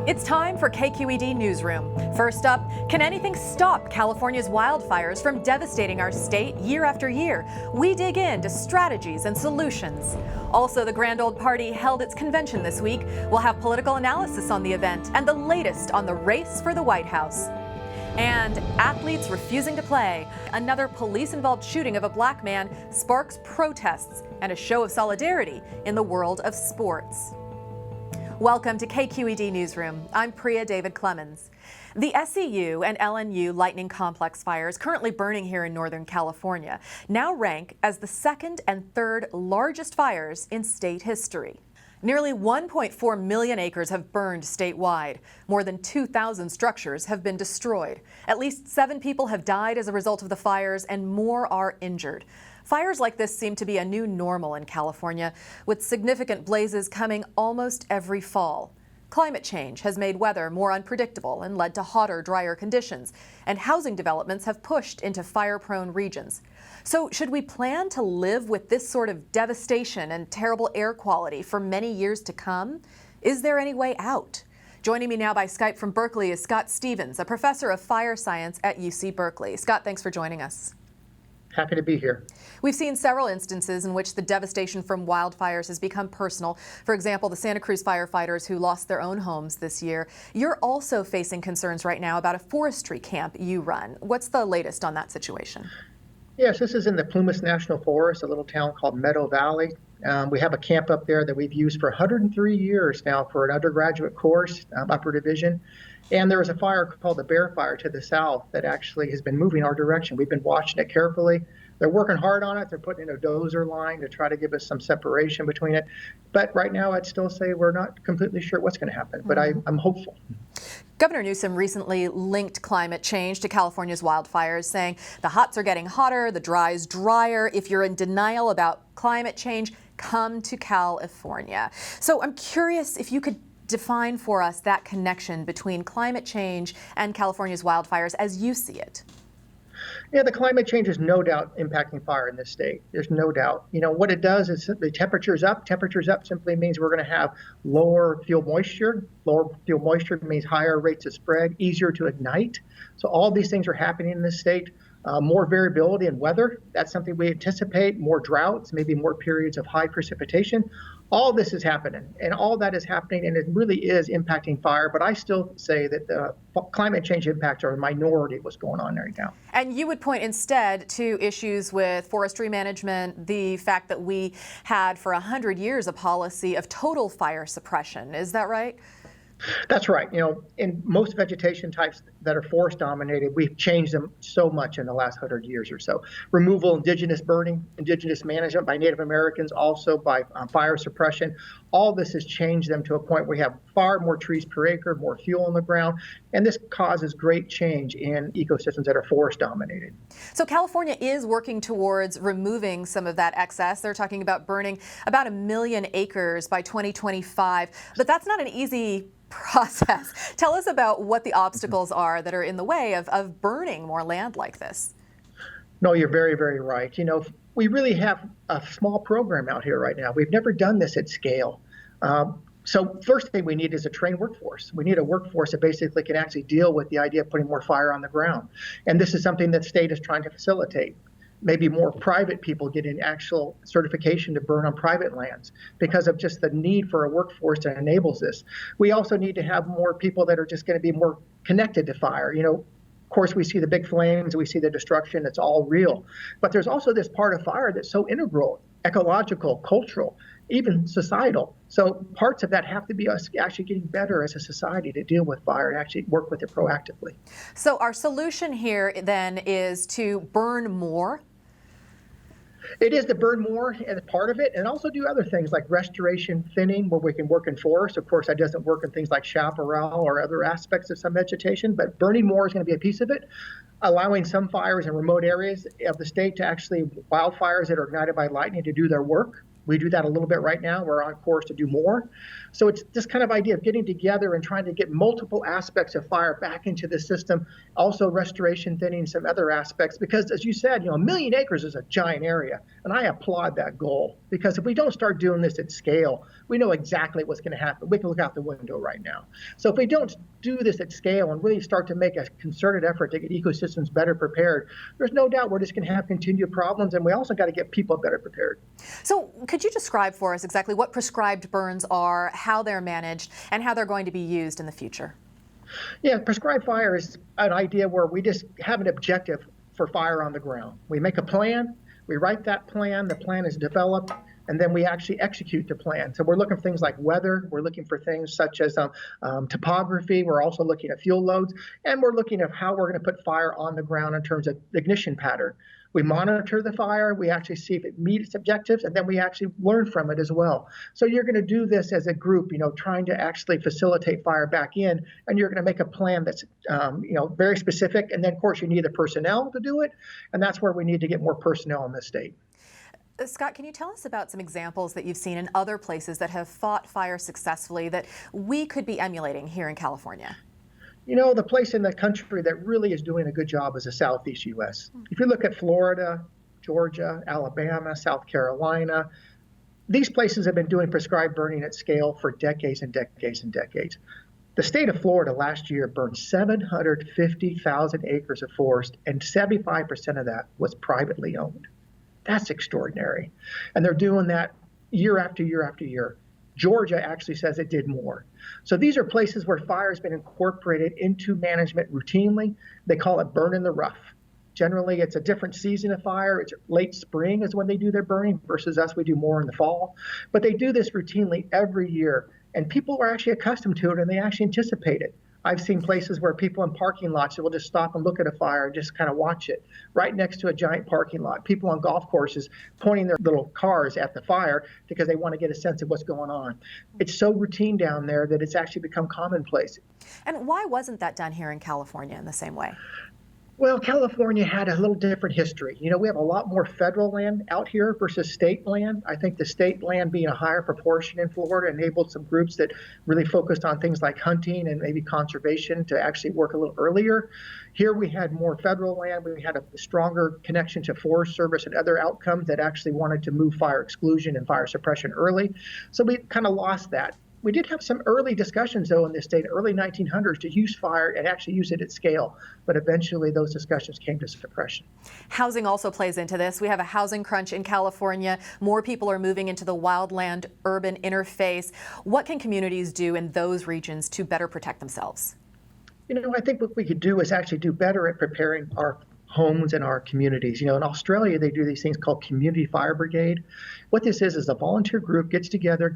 It's time for KQED Newsroom. First up, can anything stop California's wildfires from devastating our state year after year? We dig into strategies and solutions. Also, the Grand Old Party held its convention this week. We'll have political analysis on the event and the latest on the race for the White House. And athletes refusing to play. Another police-involved shooting of a black man sparks protests and a show of solidarity in the world of sports. Welcome to KQED Newsroom. I'm Priya David Clemens. The SEU and LNU Lightning Complex fires currently burning here in Northern California now rank as the second and third largest fires in state history. Nearly 1.4 million acres have burned statewide. More than 2,000 structures have been destroyed. At least 7 people have died as a result of the fires, and more are injured. Fires like this seem to be a new normal in California, with significant blazes coming almost every fall. Climate change has made weather more unpredictable and led to hotter, drier conditions, and housing developments have pushed into fire-prone regions. So should we plan to live with this sort of devastation and terrible air quality for many years to come? Is there any way out? Joining me now by Skype from Berkeley is Scott Stevens, a professor of fire science at UC Berkeley. Scott, thanks for joining us. Happy to be here. We've seen several instances in which the devastation from wildfires has become personal. For example, the Santa Cruz firefighters who lost their own homes this year. You're also facing concerns right now about a forestry camp you run. What's the latest on that situation? Yes, this is in the Plumas National Forest, a little town called Meadow Valley. We have a camp up there that we've used for 103 years now for an undergraduate course, upper division. And there is a fire called the Bear Fire to the south that actually has been moving our direction. We've been watching it carefully. They're working hard on it. They're putting in a dozer line to try to give us some separation between it. But right now, I'd still say we're not completely sure what's going to happen, but I'm hopeful. Governor Newsom recently linked climate change to California's wildfires, saying the hots are getting hotter, the dries drier. If you're in denial about climate change, come to California. So I'm curious if you could define for us that connection between climate change and California's wildfires as you see it. Yeah, the climate change is no doubt impacting fire in this state. There's no doubt. You know, what it does is the temperature's up. Temperature's up simply means we're going to have lower fuel moisture. Lower fuel moisture means higher rates of spread, easier to ignite. So all these things are happening in this state. More variability in weather. That's something we anticipate. More droughts, maybe more periods of high precipitation. All this is happening, and all that is happening, and it really is impacting fire. But I still say that the climate change impacts are a minority of what's going on right now. And you would point instead to issues with forestry management, the fact that we had for 100 years a policy of total fire suppression. Is that right? That's right. You know, in most vegetation types that are forest dominated, we've changed them so much in the last 100 years or so. Removal, indigenous burning, indigenous management by Native Americans, also by fire suppression. All this has changed them to a point where we have far more trees per acre, more fuel on the ground, and this causes great change in ecosystems that are forest dominated. So California is working towards removing some of that excess. They're talking about burning about 1 million acres by 2025, but that's not an easy process. Tell us about what the obstacles are that are in the way of burning more land like this. No, you're very, very right. You know, we really have a small program out here right now. We've never done this at scale. So first thing we need is a trained workforce. We need a workforce that basically can actually deal with the idea of putting more fire on the ground. And this is something that the state is trying to facilitate. Maybe more private people getting actual certification to burn on private lands because of just the need for a workforce that enables this. We also need to have more people that are just going to be more connected to fire. You know, of course, we see the big flames, we see the destruction, it's all real. But there's also this part of fire that's so integral, ecological, cultural, even societal. So parts of that have to be us actually getting better as a society to deal with fire and actually work with it proactively. So our solution here then is to burn more. It is to burn more as part of it, and also do other things like restoration thinning, where we can work in forests. Of course, that doesn't work in things like chaparral or other aspects of some vegetation, but burning more is going to be a piece of it. Allowing some fires in remote areas of the state to actually, wildfires that are ignited by lightning, to do their work. We do that a little bit right now. We're on course to do more. So it's this kind of idea of getting together and trying to get multiple aspects of fire back into the system. Also restoration thinning, some other aspects, because as you said, 1 million acres is a giant area, and I applaud that goal. Because if we don't start doing this at scale, we know exactly what's going to happen. We can look out the window right now. So if we don't do this at scale and really start to make a concerted effort to get ecosystems better prepared, there's no doubt we're just going to have continued problems, and we also got to get people better prepared. So could you describe for us exactly what prescribed burns are, how they're managed, and how they're going to be used in the future? Yeah, prescribed fire is an idea where we just have an objective for fire on the ground. We make a plan, we write that plan, the plan is developed, and then we actually execute the plan. So we're looking for things like weather, we're looking for things such as topography, we're also looking at fuel loads, and we're looking at how we're going to put fire on the ground in terms of ignition pattern. We monitor the fire, we actually see if it meets objectives, and then we actually learn from it as well. So you're going to do this as a group, trying to actually facilitate fire back in, and you're going to make a plan that's, very specific. And then, of course, you need the personnel to do it, and that's where we need to get more personnel in the state. Scott, can you tell us about some examples that you've seen in other places that have fought fire successfully that we could be emulating here in California? The place in the country that really is doing a good job is the Southeast U.S. If you look at Florida, Georgia, Alabama, South Carolina, these places have been doing prescribed burning at scale for decades and decades and decades. The state of Florida last year burned 750,000 acres of forest, and 75% of that was privately owned. That's extraordinary. And they're doing that year after year after year. Georgia actually says it did more. So these are places where fire has been incorporated into management routinely. They call it burn in the rough. Generally, it's a different season of fire. It's late spring is when they do their burning versus us, we do more in the fall. But they do this routinely every year. And people are actually accustomed to it, and they actually anticipate it. I've seen places where people in parking lots will just stop and look at a fire and just kind of watch it right next to a giant parking lot. People on golf courses pointing their little cars at the fire because they want to get a sense of what's going on. It's so routine down there that it's actually become commonplace. And why wasn't that done here in California in the same way? Well, California had a little different history. We have a lot more federal land out here versus state land. I think the state land being a higher proportion in Florida enabled some groups that really focused on things like hunting and maybe conservation to actually work a little earlier. Here we had more federal land. We had a stronger connection to Forest Service and other outcomes that actually wanted to move fire exclusion and fire suppression early. So we kind of lost that. We did have some early discussions, though, in this state, early 1900s, to use fire and actually use it at scale. But eventually those discussions came to suppression. Housing also plays into this. We have a housing crunch in California. More people are moving into the wildland-urban interface. What can communities do in those regions to better protect themselves? I think what we could do is actually do better at preparing our homes and our communities. In Australia, they do these things called community fire brigade. What this is a volunteer group gets together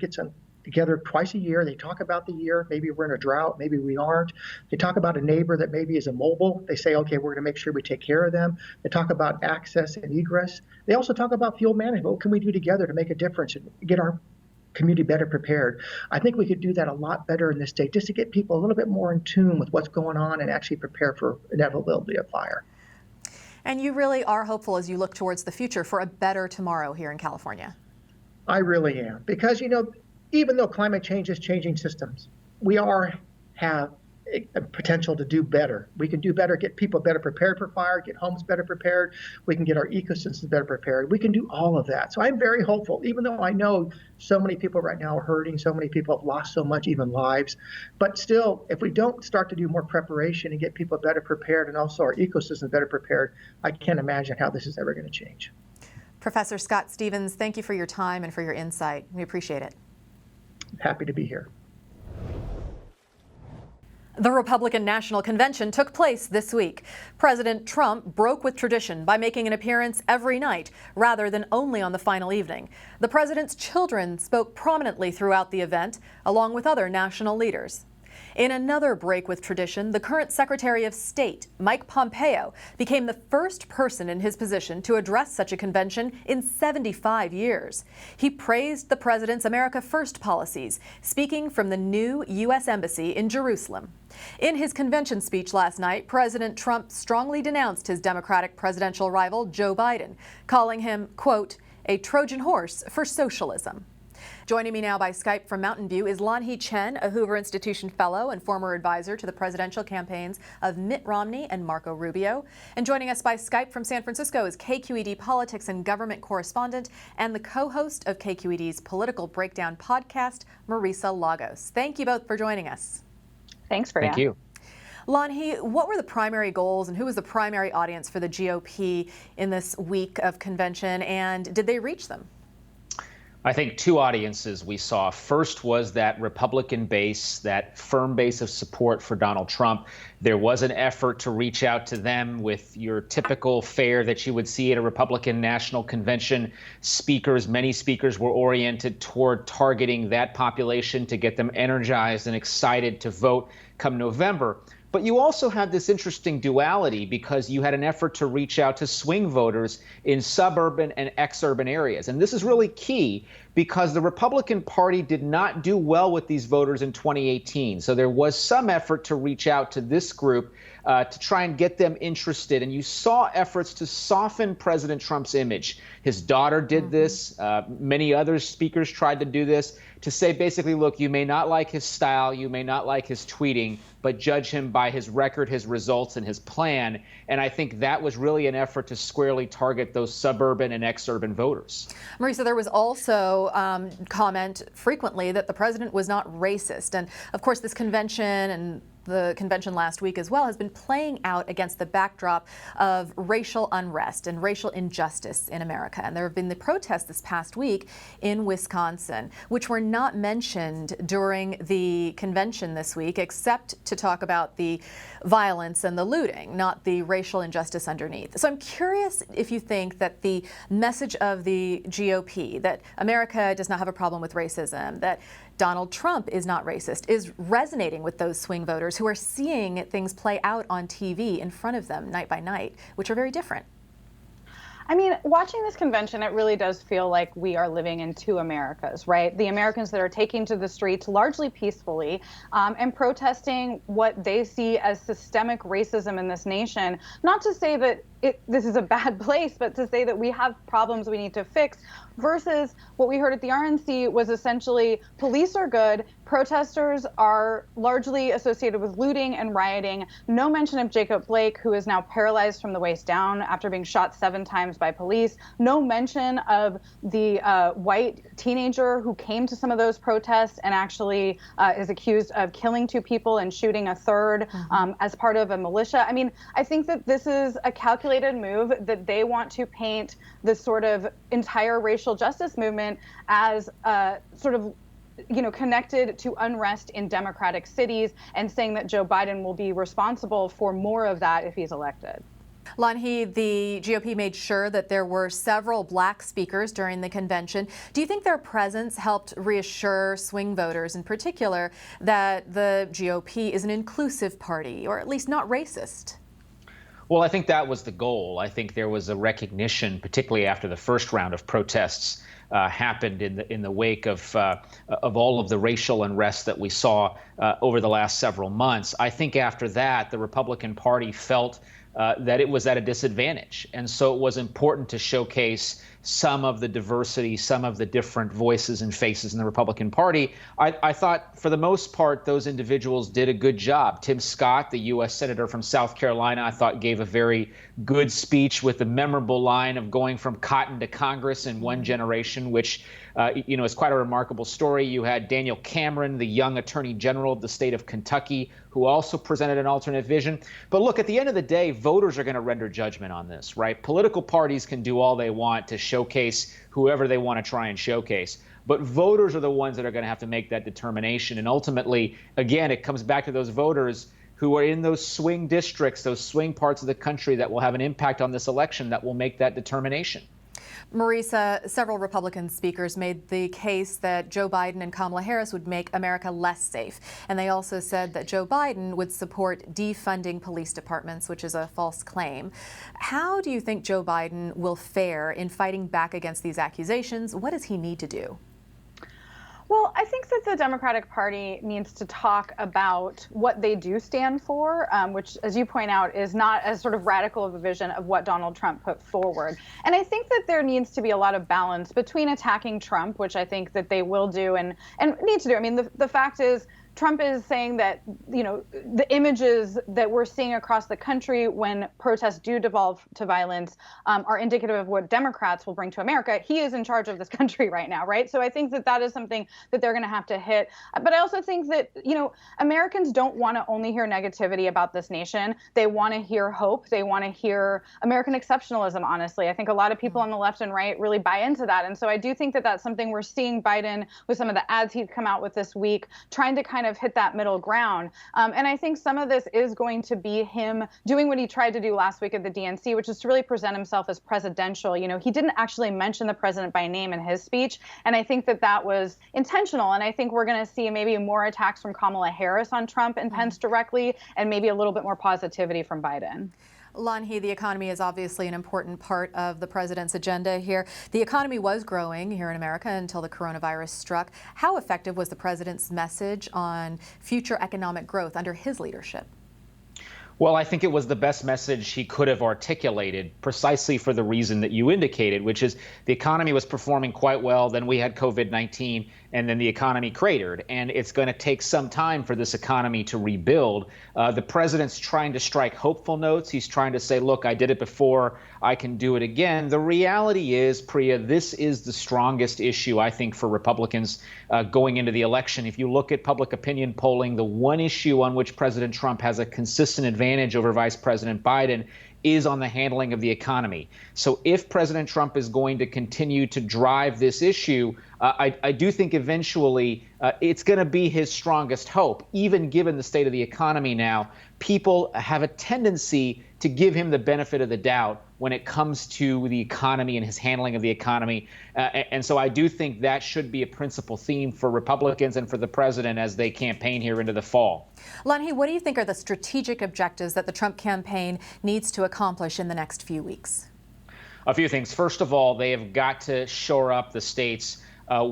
twice a year. They talk about the year. Maybe we're in a drought. Maybe we aren't. They talk about a neighbor that maybe is immobile. They say, okay, we're going to make sure we take care of them. They talk about access and egress. They also talk about fuel management. What can we do together to make a difference and get our community better prepared? I think we could do that a lot better in this state, just to get people a little bit more in tune with what's going on and actually prepare for inevitability of fire. And you really are hopeful as you look towards the future for a better tomorrow here in California. I really am, because even though climate change is changing systems, we have a potential to do better. We can do better, get people better prepared for fire, get homes better prepared. We can get our ecosystems better prepared. We can do all of that. So I'm very hopeful, even though I know so many people right now are hurting, so many people have lost so much, even lives. But still, if we don't start to do more preparation and get people better prepared and also our ecosystems better prepared, I can't imagine how this is ever going to change. Professor Scott Stevens, thank you for your time and for your insight. We appreciate it. Happy to be here. The Republican National Convention took place this week. President Trump broke with tradition by making an appearance every night rather than only on the final evening. The president's children spoke prominently throughout the event, along with other national leaders. In another break with tradition, the current Secretary of State, Mike Pompeo, became the first person in his position to address such a convention in 75 years. He praised the president's America First policies, speaking from the new U.S. Embassy in Jerusalem. In his convention speech last night, President Trump strongly denounced his Democratic presidential rival, Joe Biden, calling him, quote, a Trojan horse for socialism. Joining me now by Skype from Mountain View is Lanhee Chen, a Hoover Institution Fellow and former advisor to the presidential campaigns of Mitt Romney and Marco Rubio. And joining us by Skype from San Francisco is KQED politics and government correspondent and the co-host of KQED's Political Breakdown podcast, Marisa Lagos. Thank you both for joining us. Thanks, for Thank you. Lanhee, what were the primary goals and who was the primary audience for the GOP in this week of convention, and did they reach them? I think two audiences we saw. First was that Republican base, that firm base of support for Donald Trump. There was an effort to reach out to them with your typical fare that you would see at a Republican National Convention. Many speakers were oriented toward targeting that population to get them energized and excited to vote come November. But you also had this interesting duality because you had an effort to reach out to swing voters in suburban and exurban areas. And this is really key because the Republican Party did not do well with these voters in 2018. So there was some effort to reach out to this group to try and get them interested. And you saw efforts to soften President Trump's image. His daughter did this. Many other speakers tried to do this, to say basically, look, you may not like his style, you may not like his tweeting, but judge him by his record, his results, and his plan. And I think that was really an effort to squarely target those suburban and exurban voters. Marisa, there was also comment frequently that the president was not racist. And of course, this convention and the convention last week as well has been playing out against the backdrop of racial unrest and racial injustice in America. And there have been the protests this past week in Wisconsin, which were not mentioned during the convention this week, except to talk about the violence and the looting, not the racial injustice underneath. So I'm curious if you think that the message of the GOP, that America does not have a problem with racism, that Donald Trump is not racist, is resonating with those swing voters who are seeing things play out on TV in front of them night by night, which are very different. I mean, watching this convention, it really does feel like we are living in two Americas, right? The Americans that are taking to the streets largely peacefully and protesting what they see as systemic racism in this nation. Not to say that this is a bad place, but to say that we have problems we need to fix, versus what we heard at the RNC was essentially police are good, protesters are largely associated with looting and rioting. No mention of Jacob Blake, who is now paralyzed from the waist down after being shot 7 times by police. No mention of the white teenager who came to some of those protests and actually is accused of killing 2 people and shooting a third as part of a militia. I mean, I think that this is a calculated move that they want to paint this sort of entire racial justice movement as sort of connected to unrest in democratic cities, and saying that Joe Biden will be responsible for more of that if he's elected. Lanhee, the GOP made sure that there were several black speakers during the convention. Do you think their presence helped reassure swing voters in particular that the GOP is an inclusive party, or at least not racist? Well, I think that was the goal. I think there was a recognition, particularly after the first round of protests happened in the wake of all of the racial unrest that we saw over the last several months. I think after that, the Republican Party felt that it was at a disadvantage. And so it was important to showcase some of the diversity, some of the different voices and faces in the Republican Party. I thought, for the most part, those individuals did a good job. Tim Scott, the U.S. Senator from South Carolina, I thought gave a very good speech with the memorable line of going from cotton to Congress in one generation, which is quite a remarkable story. You had Daniel Cameron, the young Attorney General of the state of Kentucky, who also presented an alternate vision. But look, at the end of the day, voters are going to render judgment on this, right? Political parties can do all they want to showcase whoever they want to try and showcase. But voters are the ones that are going to have to make that determination. And ultimately, again, it comes back to those voters who are in those swing districts, those swing parts of the country that will have an impact on this election that will make that determination. Marisa, several Republican speakers made the case that Joe Biden and Kamala Harris would make America less safe. And they also said that Joe Biden would support defunding police departments, which is a false claim. How do you think Joe Biden will fare in fighting back against these accusations? What does he need to do? Well, I think think that the Democratic Party needs to talk about what they do stand for, which, as you point out, is not as sort of radical of a vision of what Donald Trump put forward. And I think that there needs to be a lot of balance between attacking Trump, which I think that they will do and need to do. I mean, the fact is, Trump is saying that, the images that we're seeing across the country when protests do devolve to violence are indicative of what Democrats will bring to America. He is in charge of this country right now, right? So I think that is something that they're going to have to hit. But I also think that, Americans don't want to only hear negativity about this nation. They want to hear hope. They want to hear American exceptionalism, honestly. I think a lot of people on the left and right really buy into that. And so I do think that that's something we're seeing Biden with some of the ads he's come out with this week, trying to kind of hit that middle ground. And I think some of this is going to be him doing what he tried to do last week at the DNC, which is to really present himself as presidential. He didn't actually mention the president by name in his speech. And I think that was intentional. And I think we're going to see maybe more attacks from Kamala Harris on Trump and Pence directly, and maybe a little bit more positivity from Biden. Lan He, the economy is obviously an important part of the president's agenda here. The economy was growing here in America until the coronavirus struck. How effective was the president's message on future economic growth under his leadership? Well, I think it was the best message he could have articulated, precisely for the reason that you indicated, which is the economy was performing quite well. Then we had COVID-19, and then the economy cratered. And it's going to take some time for this economy to rebuild. The president's trying to strike hopeful notes. He's trying to say, look, I did it before, I can do it again. The reality is, Priya, this is the strongest issue, I think, for Republicans going into the election. If you look at public opinion polling, the one issue on which President Trump has a consistent advantage over Vice President Biden is on the handling of the economy. So if President Trump is going to continue to drive this issue, I do think eventually it's going to be his strongest hope. Even given the state of the economy now, people have a tendency to give him the benefit of the doubt when it comes to the economy and his handling of the economy. And so I do think that should be a principal theme for Republicans and for the president as they campaign here into the fall. Lan He, what do you think are the strategic objectives that the Trump campaign needs to accomplish in the next few weeks? A few things. First of all, they have got to shore up the states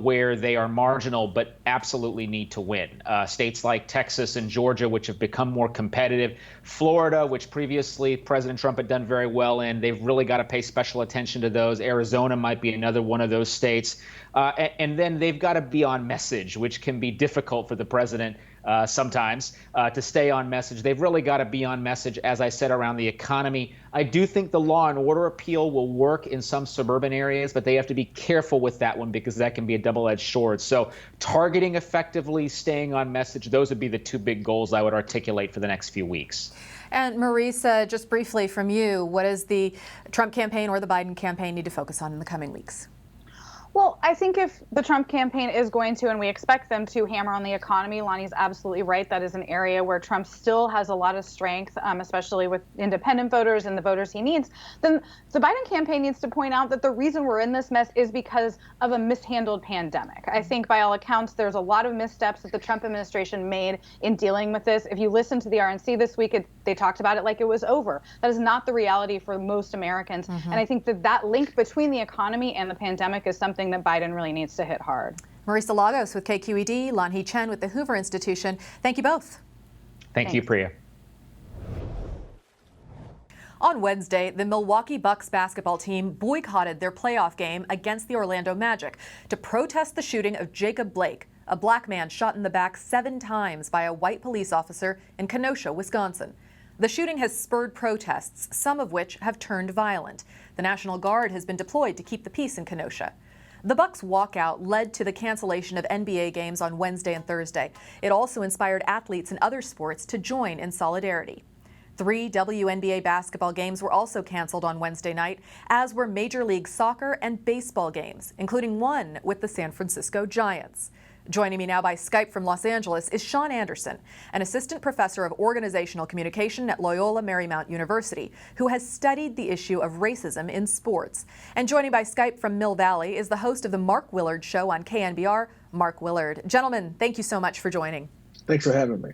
where they are marginal but absolutely need to win. States like Texas and Georgia, which have become more competitive. Florida, which previously President Trump had done very well in, they've really got to pay special attention to those. Arizona might be another one of those states. And then they've got to be on message, which can be difficult for the president sometimes to stay on message. They've really got to be on message, as I said, around the economy. I do think the law and order appeal will work in some suburban areas, but they have to be careful with that one because that can be a double-edged sword. So targeting effectively, staying on message, those would be the two big goals I would articulate for the next few weeks. And Marisa, just briefly from you, what does the Trump campaign or the Biden campaign need to focus on in the coming weeks? Well, I think if the Trump campaign is going to, and we expect them to, hammer on the economy, Lonnie's absolutely right. That is an area where Trump still has a lot of strength, especially with independent voters and the voters he needs. Then the Biden campaign needs to point out that the reason we're in this mess is because of a mishandled pandemic. I think by all accounts, there's a lot of missteps that the Trump administration made in dealing with this. If you listen to the RNC this week, they talked about it like it was over. That is not the reality for most Americans. And I think that link between the economy and the pandemic is something that Biden really needs to hit hard. Marisa Lagos with KQED, Lan He Chen with the Hoover Institution. Thank you both. Thank you, Priya. On Wednesday, the Milwaukee Bucks basketball team boycotted their playoff game against the Orlando Magic to protest the shooting of Jacob Blake, a black man shot in the back 7 times by a white police officer in Kenosha, Wisconsin. The shooting has spurred protests, some of which have turned violent. The National Guard has been deployed to keep the peace in Kenosha. The Bucks' walkout led to the cancellation of NBA games on Wednesday and Thursday. It also inspired athletes in other sports to join in solidarity. 3 WNBA basketball games were also canceled on Wednesday night, as were Major League Soccer and baseball games, including one with the San Francisco Giants. Joining me now by Skype from Los Angeles is Sean Anderson, an assistant professor of organizational communication at Loyola Marymount University, who has studied the issue of racism in sports. And joining by Skype from Mill Valley is the host of the Mark Willard Show on KNBR, Mark Willard. Gentlemen, thank you so much for joining. Thanks for having me.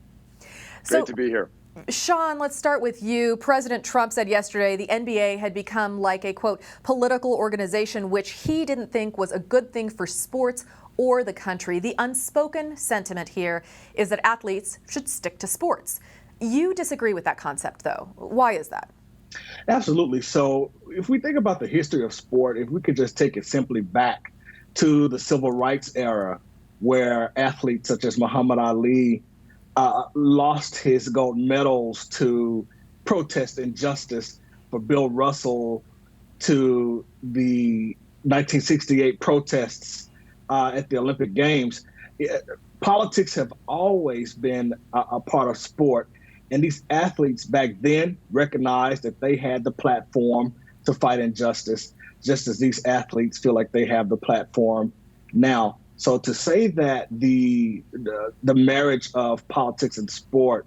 Great to be here. Sean, let's start with you. President Trump said yesterday the NBA had become like a, quote, political organization, which he didn't think was a good thing for sports or the country. The unspoken sentiment here is that athletes should stick to sports. You disagree with that concept, though. Why is that? Absolutely. So if we think about the history of sport, if we could just take it simply back to the civil rights era, where athletes such as Muhammad Ali lost his gold medals to protest injustice, for Bill Russell to the 1968 protests at the Olympic Games. Politics have always been a part of sport. And these athletes back then recognized that they had the platform to fight injustice, just as these athletes feel like they have the platform now. So to say that the marriage of politics and sport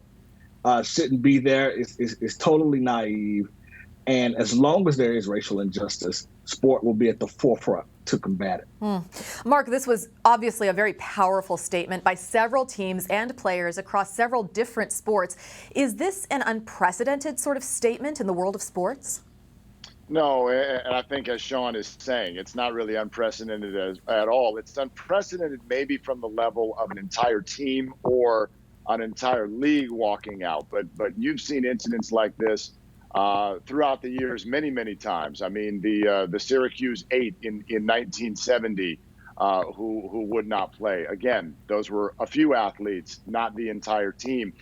shouldn't be there is totally naive. And as long as there is racial injustice, sport will be at the forefront to combat it. Mark, this was obviously a very powerful statement by several teams and players across several different sports. Is this an unprecedented sort of statement in the world of sports? No, and I think as Sean is saying, it's not really unprecedented at all. It's unprecedented maybe from the level of an entire team or an entire league walking out. But you've seen incidents like this throughout the years many times. I mean, the Syracuse 8 in 1970 who would not play. Again, those were a few athletes, not the entire team.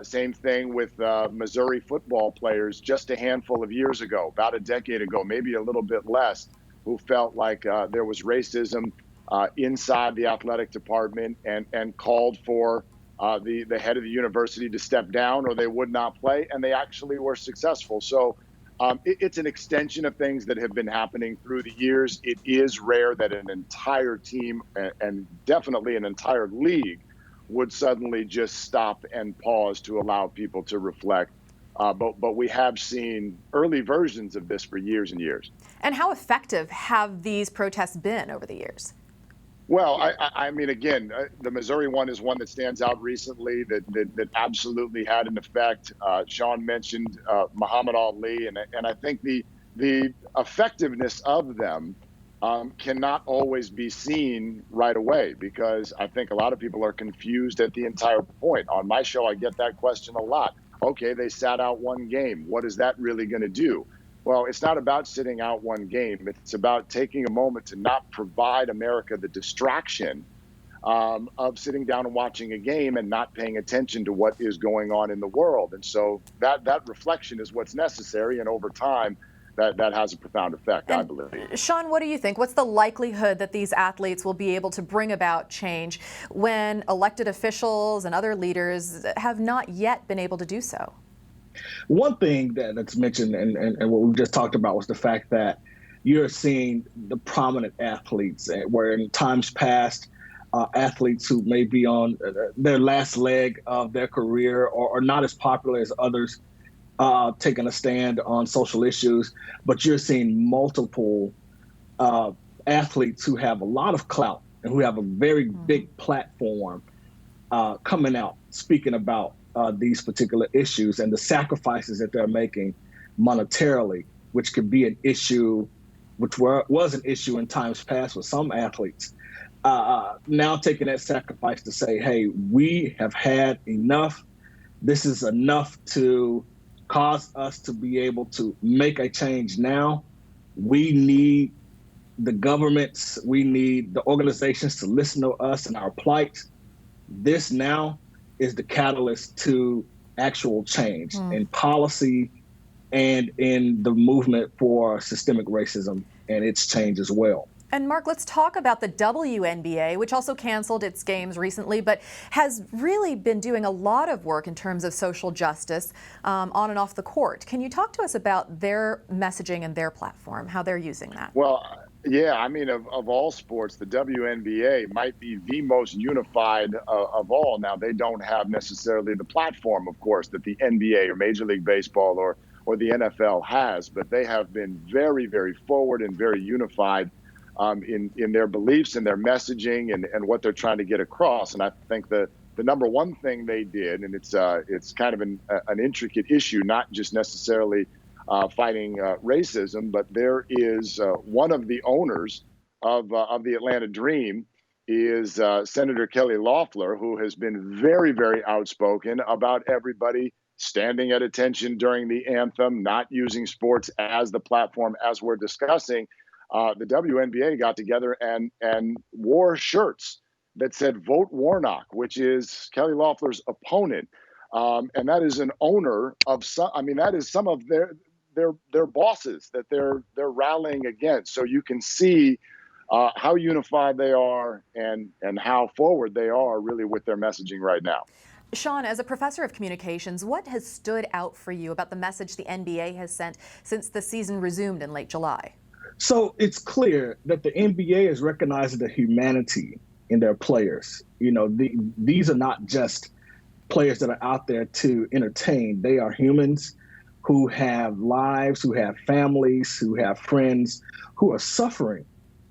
Same thing with Missouri football players just a handful of years ago, about a decade ago, maybe a little bit less, who felt like there was racism inside the athletic department and called for the head of the university to step down or they would not play, and they actually were successful. So it's an extension of things that have been happening through the years. It is rare that an entire team and definitely an entire league would suddenly just stop and pause to allow people to reflect. But we have seen early versions of this for years and years. And how effective have these protests been over the years? Well, I mean, again, the Missouri one is one that stands out recently that absolutely had an effect. Sean mentioned Muhammad Ali, and I think the effectiveness of them cannot always be seen right away, because I think a lot of people are confused at the entire point. On my show, I get that question a lot. Okay, they sat out one game. What is that really going to do? Well, it's not about sitting out one game. It's about taking a moment to not provide America the distraction of sitting down and watching a game and not paying attention to what is going on in the world. And so that reflection is what's necessary. And over time, that has a profound effect, I believe. Sean, what do you think? What's the likelihood that these athletes will be able to bring about change when elected officials and other leaders have not yet been able to do so? One thing that's mentioned and what we've just talked about was the fact that you're seeing the prominent athletes, where in times past, athletes who may be on their last leg of their career or not as popular as others, taking a stand on social issues, but you're seeing multiple athletes who have a lot of clout and who have a very big platform coming out, speaking about these particular issues and the sacrifices that they're making monetarily, which could be an issue, which was an issue in times past with some athletes. Now taking that sacrifice to say, hey, we have had enough. This is enough to cause us to be able to make a change now. We need the governments, we need the organizations to listen to us and our plight. This now is the catalyst to actual change in policy and in the movement for systemic racism and its change as well. And Mark, let's talk about the WNBA, which also canceled its games recently, but has really been doing a lot of work in terms of social justice on and off the court. Can you talk to us about their messaging and their platform, how they're using that? Well, yeah, I mean, of all sports, the WNBA might be the most unified of all. Now, they don't have necessarily the platform, of course, that the NBA or Major League Baseball or the NFL has, but they have been very, very forward and very unified in their beliefs and their messaging and what they're trying to get across. And I think the number one thing they did, and it's kind of an intricate issue, not just necessarily fighting racism, but there is one of the owners of the Atlanta Dream is Senator Kelly Loeffler, who has been very, very outspoken about everybody standing at attention during the anthem, not using sports as the platform as we're discussing. The WNBA got together and wore shirts that said "Vote Warnock," which is Kelly Loeffler's opponent, and that is an owner of some. I mean, that is some of their bosses that they're rallying against. So you can see how unified they are and how forward they are really with their messaging right now. Sean, as a professor of communications, what has stood out for you about the message the NBA has sent since the season resumed in late July? So it's clear that the NBA is recognizing the humanity in their players. You know, these are not just players that are out there to entertain. They are humans who have lives, who have families, who have friends, who are suffering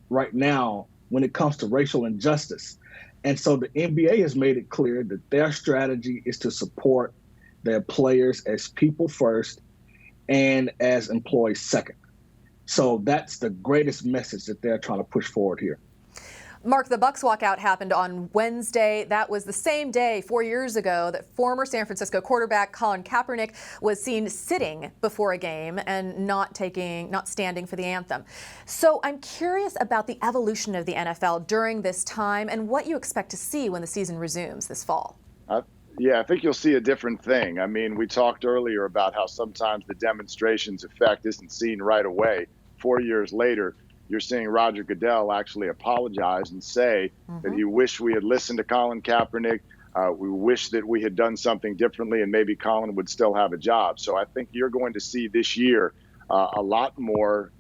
right now when it comes to racial injustice. And so the NBA has made it clear that their strategy is to support their players as people first and as employees second. So that's the greatest message that they're trying to push forward here. Mark, the Bucks walkout happened on Wednesday. That was the same day 4 years ago that former San Francisco quarterback Colin Kaepernick was seen sitting before a game and not standing for the anthem. So I'm curious about the evolution of the NFL during this time and what you expect to see when the season resumes this fall. Yeah, I think you'll see a different thing. I mean, we talked earlier about how sometimes the demonstration's effect isn't seen right away. 4 years later, you're seeing Roger Goodell actually apologize and say that he wished we had listened to Colin Kaepernick. We wish that we had done something differently and maybe Colin would still have a job. So I think you're going to see this year a lot more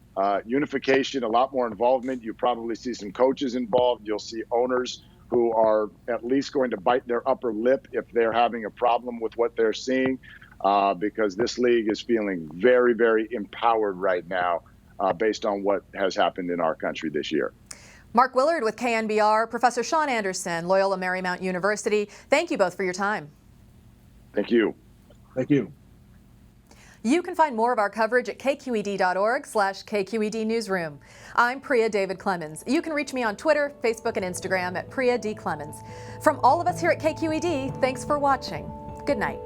unification, a lot more involvement. You probably see some coaches involved. You'll see owners who are at least going to bite their upper lip if they're having a problem with what they're seeing, because this league is feeling very, very empowered right now based on what has happened in our country this year. Mark Willard with KNBR, Professor Sean Anderson, Loyola Marymount University. Thank you both for your time. Thank you. Thank you. You can find more of our coverage at kqed.org/KQED Newsroom. I'm Priya David Clemens. You can reach me on Twitter, Facebook, and Instagram at Priya D. Clemens. From all of us here at KQED, thanks for watching. Good night.